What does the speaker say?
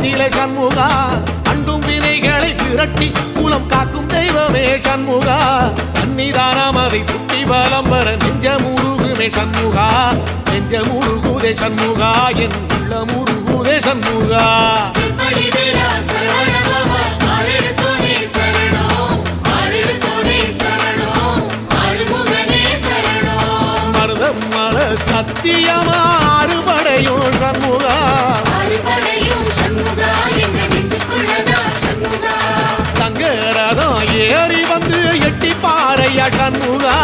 நிலை சண்முகா அண்டும் வினைகளை விரட்டி குலம் காக்கும் தெய்வமே சண்முகா சன்னிதானம் அதை சுற்றி பலம் வர நெஞ்சமுருகுமே சண்முகா நெஞ்சமுருகுதே சண்முகா என் உள்ளமுருகுதே சண்முகா மருதமல சத்தியமா அறுபடையும் சண்முகா தங்கரதம் ஏறி வந்து எட்டி பாறையா சண்முகா